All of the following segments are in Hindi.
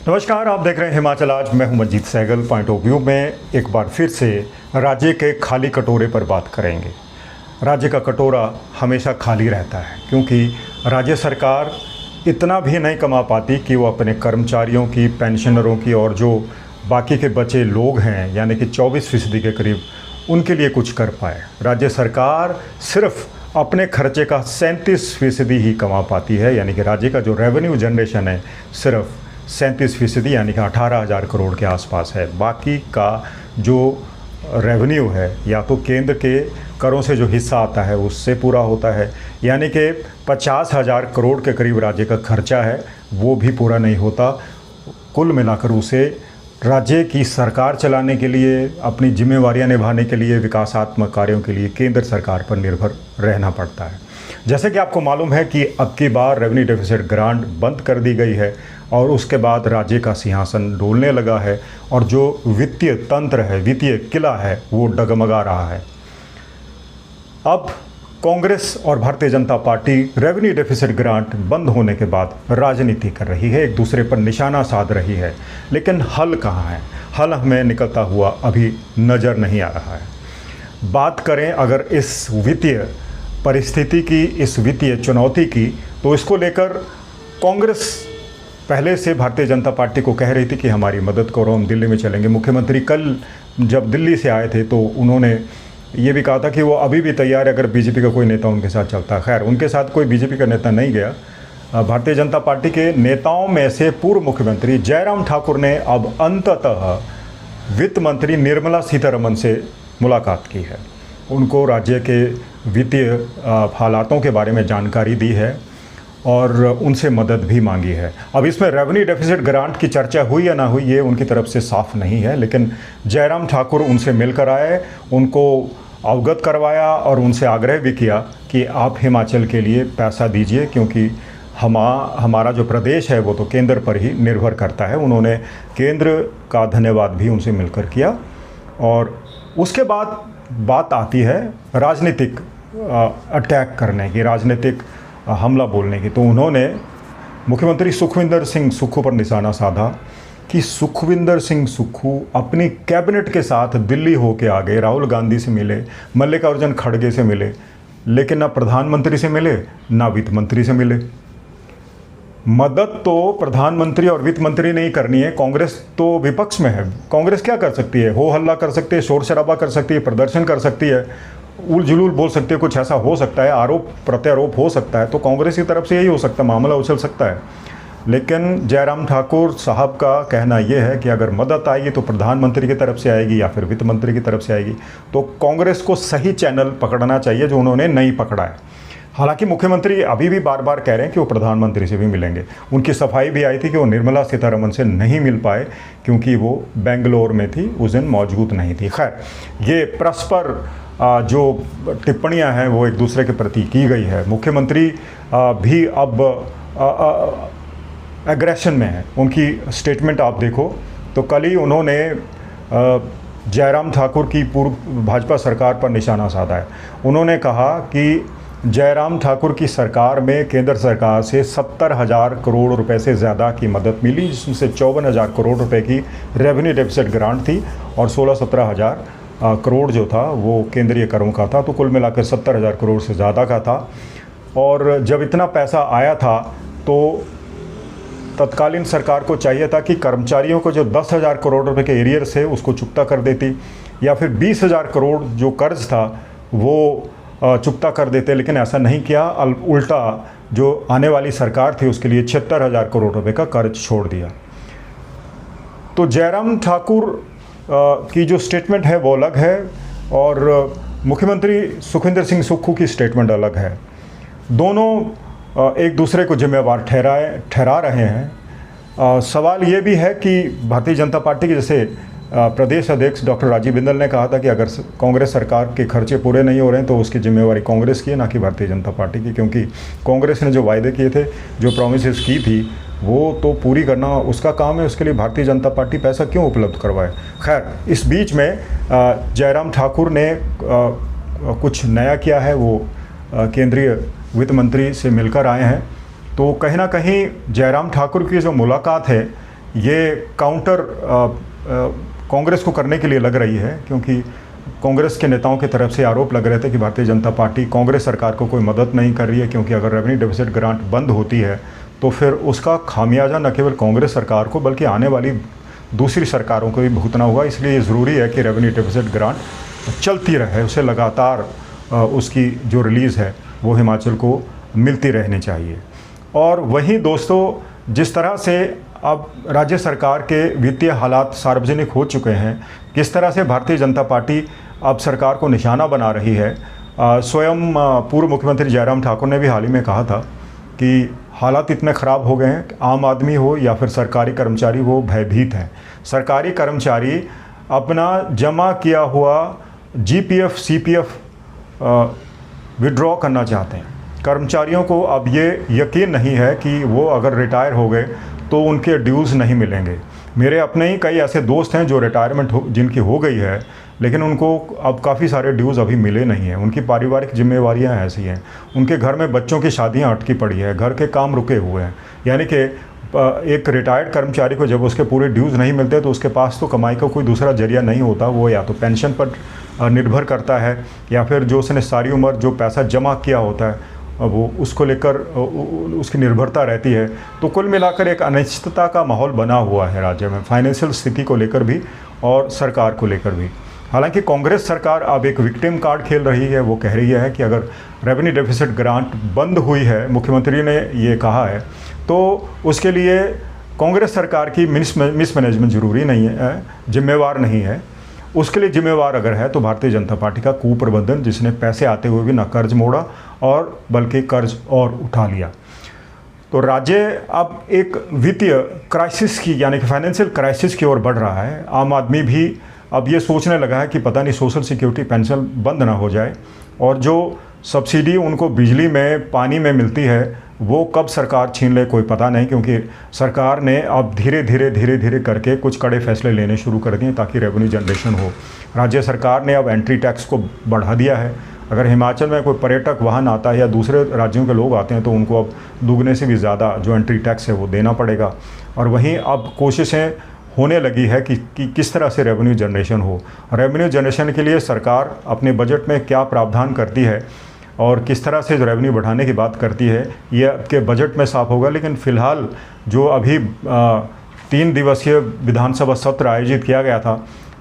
नमस्कार, आप देख रहे हैं हिमाचल आज। मैं हूं Manjit Sehgal. Point of view में एक बार फिर से राज्य के खाली कटोरे पर बात करेंगे। राज्य का कटोरा हमेशा खाली रहता है क्योंकि राज्य सरकार इतना भी नहीं कमा पाती कि वो अपने कर्मचारियों की, पेंशनरों की और जो बाकी के बचे लोग हैं यानी कि 24% के करीब, उनके लिए कुछ कर पाए। राज्य सरकार सिर्फ अपने खर्चे का 37% ही कमा पाती है, यानी कि राज्य का जो रेवेन्यू जनरेशन है सिर्फ 37% यानी कि 18,000 करोड़ के आसपास है। बाकी का जो रेवेन्यू है या तो केंद्र के करों से जो हिस्सा आता है उससे पूरा होता है, यानी कि 50,000 करोड़ के करीब राज्य का खर्चा है, वो भी पूरा नहीं होता। कुल मिलाकर उसे राज्य की सरकार चलाने के लिए, अपनी जिम्मेवारियां निभाने के लिए, विकासात्मक कार्यों के लिए केंद्र सरकार पर निर्भर रहना पड़ता है। जैसे कि आपको मालूम है कि अब की बार रेवेन्यू डेफिसिट ग्रांट बंद कर दी गई है और उसके बाद राज्य का सिंहासन डोलने लगा है और जो वित्तीय तंत्र है, वित्तीय किला है, वो डगमगा रहा है। अब कांग्रेस और Bharatiya Janata party revenue deficit grant बंद होने के बाद राजनीति कर रही है, एक दूसरे पर निशाना साध रही है, लेकिन हल कहाँ है? हल हमें निकलता हुआ अभी नज़र नहीं आ रहा है। बात करें अगर इस वित्तीय परिस्थिति की, इस वित्तीय चुनौती की, तो इसको लेकर कांग्रेस पहले से भारतीय जनता पार्टी को कह रही थी कि हमारी मदद करो, हम दिल्ली में चलेंगे। मुख्यमंत्री कल जब दिल्ली से आए थे तो उन्होंने ये भी कहा था कि वो अभी भी तैयार है अगर बीजेपी का कोई नेता उनके साथ चलता। खैर, उनके साथ कोई बीजेपी का नेता नहीं गया। भारतीय जनता पार्टी के नेताओं में से पूर्व मुख्यमंत्री जयराम ठाकुर ने अब अंततः वित्त मंत्री निर्मला सीतारमण से मुलाकात की है। उनको राज्य के वित्तीय हालातों के बारे में जानकारी दी है और उनसे मदद भी मांगी है। अब इसमें रेवेन्यू डेफिसिट ग्रांट की चर्चा हुई या ना हुई ये उनकी तरफ से साफ नहीं है, लेकिन जयराम ठाकुर उनसे मिलकर आए, उनको अवगत करवाया और उनसे आग्रह भी किया कि आप हिमाचल के लिए पैसा दीजिए क्योंकि हमारा जो प्रदेश है वो तो केंद्र पर ही निर्भर करता है। उन्होंने केंद्र का धन्यवाद भी उनसे मिलकर किया। और उसके बाद बात आती है राजनीतिक अटैक करने की, राजनीतिक हमला बोलने की। तो उन्होंने मुख्यमंत्री सुखविंदर सिंह सुक्खू पर निशाना साधा कि सुखविंदर सिंह सुक्खू अपनी कैबिनेट के साथ दिल्ली होके आ गए, राहुल गांधी से मिले, मल्लिकार्जुन खड़गे से मिले, लेकिन ना प्रधानमंत्री से मिले ना वित्त मंत्री से मिले। मदद तो प्रधानमंत्री और वित्त मंत्री नहीं करनी है, कांग्रेस तो विपक्ष में है। कांग्रेस क्या कर सकती है? हो हल्ला कर सकती है, शोर शराबा कर सकती है, प्रदर्शन कर सकती है, उल जुलूल बोल सकती है, कुछ ऐसा हो सकता है, आरोप प्रत्यारोप हो सकता है। तो कांग्रेस की तरफ से यही हो सकता है, मामला उछल सकता है। लेकिन जयराम ठाकुर साहब का कहना यह है कि अगर मदद आएगी तो प्रधानमंत्री की तरफ से आएगी या फिर वित्त मंत्री की तरफ से आएगी। तो कांग्रेस को सही चैनल पकड़ना चाहिए जो उन्होंने नहीं पकड़ा है। हालांकि मुख्यमंत्री अभी भी बार बार कह रहे हैं कि वो प्रधानमंत्री से भी मिलेंगे। उनकी सफाई भी आई थी कि वो निर्मला सीतारमण से नहीं मिल पाए क्योंकि वो बेंगलोर में थी, उस दिन मौजूद नहीं थी। खैर, ये परस्पर जो टिप्पणियां हैं वो एक दूसरे के प्रति की गई है। मुख्यमंत्री भी अब एग्रेशन में है। उनकी स्टेटमेंट आप देखो तो कल ही उन्होंने जयराम ठाकुर की पूर्व भाजपा सरकार पर निशाना साधा है। उन्होंने कहा कि जयराम ठाकुर की सरकार में केंद्र सरकार से 70,000 करोड़ रुपए से ज़्यादा की मदद मिली, जिसमें से 54,000 करोड़ रुपए की रेवेन्यू डेफिसिट ग्रांट थी और 16-17,000 करोड़ जो था वो केंद्रीय करों का था। तो कुल मिलाकर 70,000 करोड़ से ज़्यादा का था। और जब इतना पैसा आया था तो तत्कालीन सरकार को चाहिए था कि कर्मचारियों को जो 10,000 करोड़ रुपए के एरियर्स है उसको चुकता कर देती, या फिर 20,000 करोड़ जो कर्ज था वो चुकता कर देते, लेकिन ऐसा नहीं किया। उल्टा जो आने वाली सरकार थी उसके लिए 76,000 करोड़ रुपए का कर्ज छोड़ दिया। तो जयराम ठाकुर की जो स्टेटमेंट है वो अलग है और मुख्यमंत्री सुखविंदर सिंह सुक्खू की स्टेटमेंट अलग है। दोनों एक दूसरे को जिम्मेवार ठहरा रहे हैं। सवाल ये भी है कि भारतीय जनता पार्टी के जैसे प्रदेश अध्यक्ष डॉक्टर राजीव बिंदल ने कहा था कि अगर कांग्रेस सरकार के खर्चे पूरे नहीं हो रहे हैं तो उसकी जिम्मेवारी कांग्रेस की है, ना कि भारतीय जनता पार्टी की, क्योंकि कांग्रेस ने जो वायदे किए थे, जो प्रॉमिसेस की थी, वो तो पूरी करना उसका काम है। उसके लिए भारतीय जनता पार्टी पैसा क्यों उपलब्ध करवाए? खैर, इस बीच में जयराम ठाकुर ने कुछ नया किया है। वो केंद्रीय वित्त मंत्री से मिलकर आए हैं। तो कहीं ना कहीं जयराम ठाकुर की जो मुलाकात है ये काउंटर कांग्रेस को करने के लिए लग रही है, क्योंकि कांग्रेस के नेताओं की तरफ से आरोप लग रहे थे कि भारतीय जनता पार्टी कांग्रेस सरकार को कोई मदद नहीं कर रही है, क्योंकि अगर रेवेन्यू डेफिसिट ग्रांट बंद होती है तो फिर उसका खामियाजा न केवल कांग्रेस सरकार को बल्कि आने वाली दूसरी सरकारों को भी भुगतना होगा। इसलिए ये ज़रूरी है कि रेवेन्यू डेफिसिट ग्रांट चलती रहे, उसे लगातार उसकी जो रिलीज़ है वो हिमाचल को मिलती रहनी चाहिए। और वहीं दोस्तों, जिस तरह से अब राज्य सरकार के वित्तीय हालात सार्वजनिक हो चुके हैं, किस तरह से भारतीय जनता पार्टी अब सरकार को निशाना बना रही है। स्वयं पूर्व मुख्यमंत्री जयराम ठाकुर ने भी हाल ही में कहा था कि हालात इतने ख़राब हो गए हैं, आम आदमी हो या फिर सरकारी कर्मचारी वो भयभीत हैं। सरकारी कर्मचारी अपना जमा किया हुआ जीपीएफ सीपीएफ विड्रॉ करना चाहते हैं। कर्मचारियों को अब ये यकीन नहीं है कि वो अगर रिटायर हो गए तो उनके ड्यूज़ नहीं मिलेंगे। मेरे अपने ही कई ऐसे दोस्त हैं जो रिटायरमेंट जिनकी हो गई है, लेकिन उनको अब काफ़ी सारे ड्यूज़ अभी मिले नहीं हैं। उनकी पारिवारिक जिम्मेवारियां ऐसी हैं, उनके घर में बच्चों की शादियां अटकी पड़ी है, घर के काम रुके हुए हैं। यानी कि एक रिटायर्ड कर्मचारी को जब उसके पूरे ड्यूज़ नहीं मिलते तो उसके पास तो कमाई का कोई दूसरा जरिया नहीं होता। वो या तो पेंशन पर निर्भर करता है या फिर जो उसने सारी उम्र जो पैसा जमा किया होता है वो उसको लेकर उसकी निर्भरता रहती है। तो कुल मिलाकर एक अनिश्चितता का माहौल बना हुआ है राज्य में, फाइनेंशियल स्थिति को लेकर भी और सरकार को लेकर भी। हालांकि कांग्रेस सरकार अब एक विक्टिम कार्ड खेल रही है। वो कह रही है कि अगर रेवेन्यू डेफिसिट ग्रांट बंद हुई है, मुख्यमंत्री ने ये कहा है, तो उसके लिए कांग्रेस सरकार की मिसमैनेजमेंट ज़रूरी नहीं है, जिम्मेवार नहीं है। उसके लिए जिम्मेवार अगर है तो भारतीय जनता पार्टी का कुप्रबंधन, जिसने पैसे आते हुए भी ना कर्ज मोड़ा और बल्कि कर्ज और उठा लिया। तो राज्य अब एक वित्तीय क्राइसिस की यानी कि फाइनेंशियल क्राइसिस की ओर बढ़ रहा है। आम आदमी भी अब ये सोचने लगा है कि पता नहीं सोशल सिक्योरिटी पेंशन बंद ना हो जाए और जो सब्सिडी उनको बिजली में पानी में मिलती है वो कब सरकार छीन ले कोई पता नहीं, क्योंकि सरकार ने अब धीरे धीरे करके कुछ कड़े फैसले लेने शुरू कर दिए ताकि रेवेन्यू जनरेशन हो। राज्य सरकार ने अब एंट्री टैक्स को बढ़ा दिया है। अगर हिमाचल में कोई पर्यटक वाहन आता है या दूसरे राज्यों के लोग आते हैं तो उनको अब दुगने से भी ज़्यादा जो एंट्री टैक्स है वो देना पड़ेगा। और वहीं अब कोशिशें होने लगी है कि किस तरह से रेवेन्यू जनरेशन हो। रेवेन्यू जनरेशन के लिए सरकार अपने बजट में क्या प्रावधान करती है और किस तरह से जो रेवेन्यू बढ़ाने की बात करती है ये आपके बजट में साफ होगा। लेकिन फ़िलहाल जो अभी 3 दिवसीय विधानसभा सत्र आयोजित किया गया था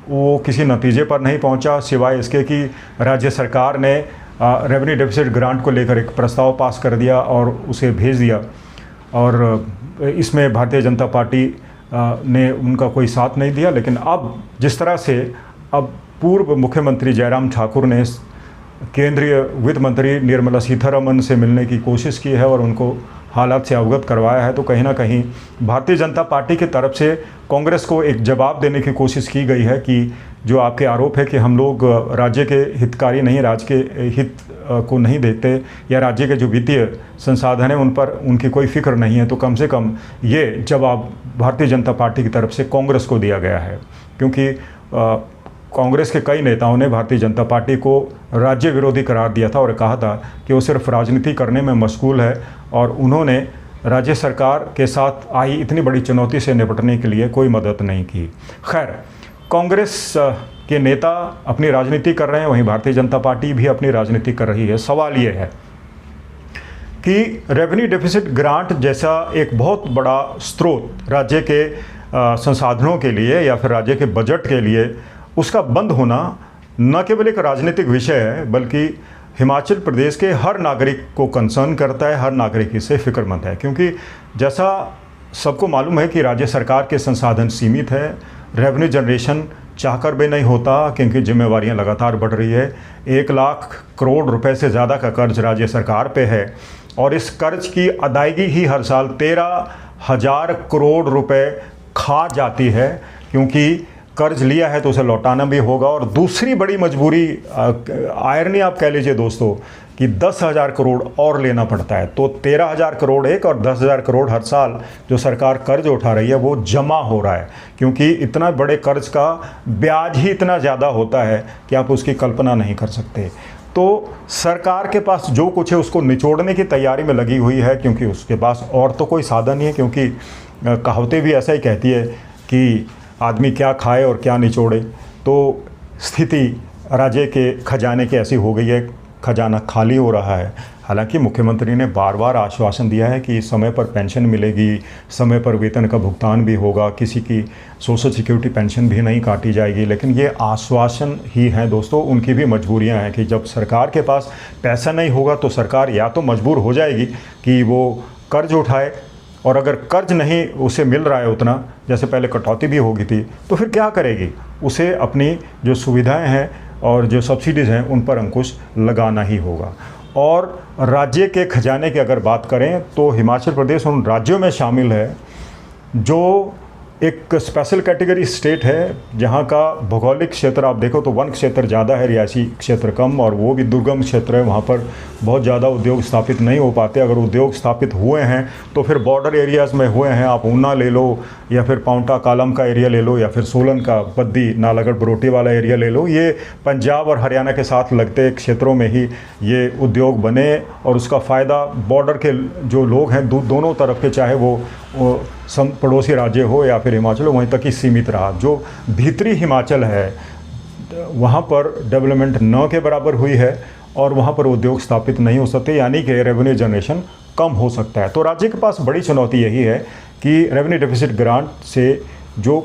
वो किसी नतीजे पर नहीं पहुंचा, सिवाय इसके कि राज्य सरकार ने रेवेन्यू डेफिसिट ग्रांट को लेकर एक प्रस्ताव पास कर दिया और उसे भेज दिया। और इसमें भारतीय जनता पार्टी ने उनका कोई साथ नहीं दिया। लेकिन अब जिस तरह से अब पूर्व मुख्यमंत्री जयराम ठाकुर ने केंद्रीय वित्त मंत्री निर्मला सीतारमन से मिलने की कोशिश की है और उनको हालात से अवगत करवाया है, तो कहीं ना कहीं भारतीय जनता पार्टी की तरफ से कांग्रेस को एक जवाब देने की कोशिश की गई है कि जो आपके आरोप है कि हम लोग राज्य के हितकारी नहीं, राज्य के हित को नहीं देखते या राज्य के जो वित्तीय संसाधन हैं उन पर उनकी कोई फिक्र नहीं है, तो कम से कम ये जवाब भारतीय जनता पार्टी की तरफ से कांग्रेस को दिया गया है। क्योंकि कांग्रेस के कई नेताओं ने भारतीय जनता पार्टी को राज्य विरोधी करार दिया था और कहा था कि वो सिर्फ राजनीति करने में मशगूल है और उन्होंने राज्य सरकार के साथ आई इतनी बड़ी चुनौती से निपटने के लिए कोई मदद नहीं की। खैर, कांग्रेस के नेता अपनी राजनीति कर रहे हैं, वहीं भारतीय जनता पार्टी भी अपनी राजनीति कर रही है। सवाल ये है कि रेवेन्यू डेफिसिट ग्रांट जैसा एक बहुत बड़ा स्रोत राज्य के संसाधनों के लिए या फिर राज्य के बजट के लिए उसका बंद होना न केवल एक राजनीतिक विषय है बल्कि हिमाचल प्रदेश के हर नागरिक को कंसर्न करता है, हर नागरिक इससे फिक्रमंद है। क्योंकि जैसा सबको मालूम है कि राज्य सरकार के संसाधन सीमित है, रेवेन्यू जनरेशन चाहकर भी नहीं होता क्योंकि जिम्मेवारियां लगातार बढ़ रही है। 1 लाख करोड़ रुपए से ज़्यादा का कर्ज राज्य सरकार पे है और इस कर्ज की अदायगी ही हर साल 13,000 करोड़ रुपए खा जाती है, क्योंकि कर्ज लिया है तो उसे लौटाना भी होगा। और दूसरी बड़ी मजबूरी, आयरनी आप कह लीजिए दोस्तों, कि 10,000 करोड़ और लेना पड़ता है। तो 13,000 करोड़ एक और 10,000 करोड़ हर साल जो सरकार कर्ज उठा रही है वो जमा हो रहा है, क्योंकि इतना बड़े कर्ज का ब्याज ही इतना ज़्यादा होता है कि आप उसकी कल्पना नहीं कर सकते। तो सरकार के पास जो कुछ है उसको निचोड़ने की तैयारी में लगी हुई है, क्योंकि उसके पास और तो कोई साधन नहीं है, क्योंकि कहावतें भी ऐसा ही कहती है कि आदमी क्या खाए और क्या निचोड़े। तो स्थिति राज्य के खजाने की ऐसी हो गई है, खजाना खाली हो रहा है। हालांकि मुख्यमंत्री ने बार बार आश्वासन दिया है कि समय पर पेंशन मिलेगी, समय पर वेतन का भुगतान भी होगा, किसी की सोशल सिक्योरिटी पेंशन भी नहीं काटी जाएगी। लेकिन ये आश्वासन ही हैं दोस्तों, उनकी भी मजबूरियां हैं कि जब सरकार के पास पैसा नहीं होगा तो सरकार या तो मजबूर हो जाएगी कि वो कर्ज उठाए, और अगर कर्ज नहीं उसे मिल रहा है उतना, जैसे पहले कटौती भी होगी थी, तो फिर क्या करेगी? उसे अपनी जो सुविधाएं हैं और जो सब्सिडीज़ हैं उन पर अंकुश लगाना ही होगा। और राज्य के खजाने की अगर बात करें तो हिमाचल प्रदेश उन राज्यों में शामिल है जो एक स्पेशल कैटेगरी स्टेट है, जहाँ का भौगोलिक क्षेत्र आप देखो तो वन क्षेत्र ज़्यादा है, रिहायशी क्षेत्र कम, और वो भी दुर्गम क्षेत्र है। वहाँ पर बहुत ज़्यादा उद्योग स्थापित नहीं हो पाते। अगर उद्योग स्थापित हुए हैं तो फिर बॉर्डर एरियाज़ में हुए हैं। आप ऊना ले लो, या फिर पाउंटा कालम का एरिया ले लो, या फिर सोलन का बद्दी नालागढ़ बरोटी वाला एरिया ले लो। ये पंजाब और हरियाणा के साथ लगते क्षेत्रों में ही ये उद्योग बने, और उसका फ़ायदा बॉर्डर के जो लोग हैं दोनों तरफ के, चाहे वो पड़ोसी राज्य हो या फिर हिमाचल हो, वहीं तक ही सीमित रहा। जो भीतरी हिमाचल है वहाँ पर डेवलपमेंट न के बराबर हुई है, और वहाँ पर उद्योग स्थापित नहीं हो सकते, यानी कि रेवेन्यू जनरेशन कम हो सकता है। तो राज्य के पास बड़ी चुनौती यही है कि रेवेन्यू डेफिसिट ग्रांट से जो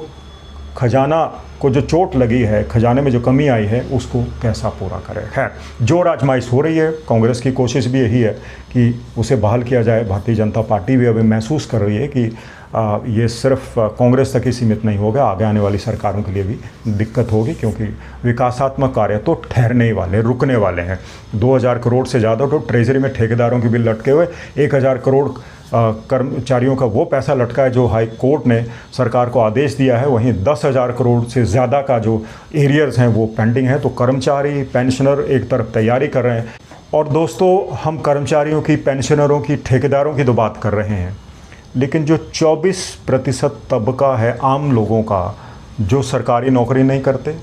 खजाना को जो चोट लगी है, खजाने में जो कमी आई है, उसको कैसा पूरा करें। खैर, जो आजमाइश हो रही है, कांग्रेस की कोशिश भी यही है कि उसे बहाल किया जाए। भारतीय जनता पार्टी भी अभी महसूस कर रही है कि ये सिर्फ कांग्रेस तक ही सीमित नहीं होगा, आगे आने वाली सरकारों के लिए भी दिक्कत होगी, क्योंकि विकासात्मक कार्य तो ठहरने ही वाले, रुकने वाले हैं। 2000 करोड़ से ज़्यादा तो ट्रेजरी में ठेकेदारों के बिल लटके हुए, 1000 करोड़ कर्मचारियों का वो पैसा लटका है जो हाई कोर्ट ने सरकार को आदेश दिया है। वहीं 10,000 करोड़ से ज़्यादा का जो एरियर्स हैं वो पेंडिंग है। तो कर्मचारी, पेंशनर एक तरफ तैयारी कर रहे हैं। और दोस्तों, हम कर्मचारियों की, पेंशनरों की, ठेकेदारों की तो बात कर रहे हैं, लेकिन जो 24% तबका है आम लोगों का, जो सरकारी नौकरी नहीं करते,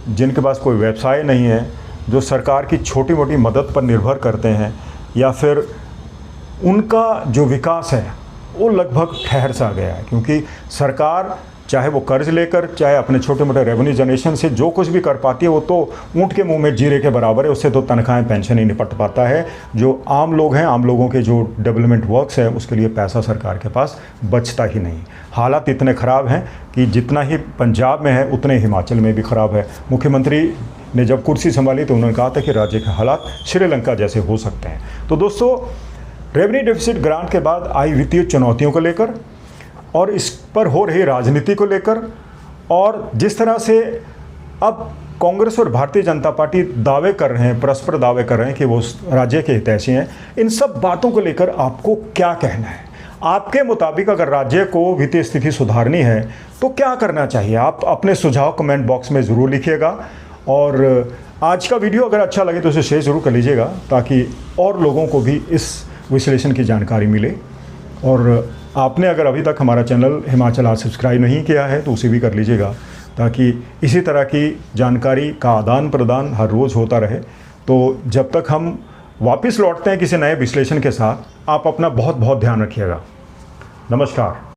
जिनके पास कोई व्यवसाय नहीं है, जो सरकार की छोटी मोटी मदद पर निर्भर करते हैं, या फिर उनका जो विकास है वो लगभग ठहर सा गया है। क्योंकि सरकार चाहे वो कर्ज लेकर, चाहे अपने छोटे मोटे रेवेन्यू जनरेशन से जो कुछ भी कर पाती है, वो तो ऊँट के मुंह में जीरे के बराबर है। उससे तो तनख्वाहें, पेंशन ही निपट पाता है। जो आम लोग हैं, आम लोगों के जो डेवलपमेंट वर्क्स हैं, उसके लिए पैसा सरकार के पास बचता ही नहीं। हालात इतने ख़राब हैं कि जितना ही पंजाब में है उतने हिमाचल में भी ख़राब है। मुख्यमंत्री ने जब कुर्सी संभाली तो उन्होंने कहा था कि राज्य के हालात श्रीलंका जैसे हो सकते हैं। तो दोस्तों, रेवेन्यू डेफिसिट ग्रांट के बाद आई वित्तीय चुनौतियों को लेकर, और इस पर हो रही राजनीति को लेकर, और जिस तरह से अब कांग्रेस और भारतीय जनता पार्टी दावे कर रहे हैं, परस्पर दावे कर रहे हैं कि वो राज्य के हितैषी हैं, इन सब बातों को लेकर आपको क्या कहना है? आपके मुताबिक अगर राज्य को वित्तीय स्थिति सुधारनी है तो क्या करना चाहिए? आप अपने सुझाव कमेंट बॉक्स में ज़रूर लिखिएगा। और आज का वीडियो अगर अच्छा लगे तो उसे शेयर ज़रूर कर लीजिएगा, ताकि और लोगों को भी इस विश्लेषण की जानकारी मिले। और आपने अगर अभी तक हमारा चैनल हिमाचल आज सब्सक्राइब नहीं किया है तो उसे भी कर लीजिएगा, ताकि इसी तरह की जानकारी का आदान प्रदान हर रोज़ होता रहे। तो जब तक हम वापस लौटते हैं किसी नए विश्लेषण के साथ, आप अपना बहुत बहुत ध्यान रखिएगा। नमस्कार।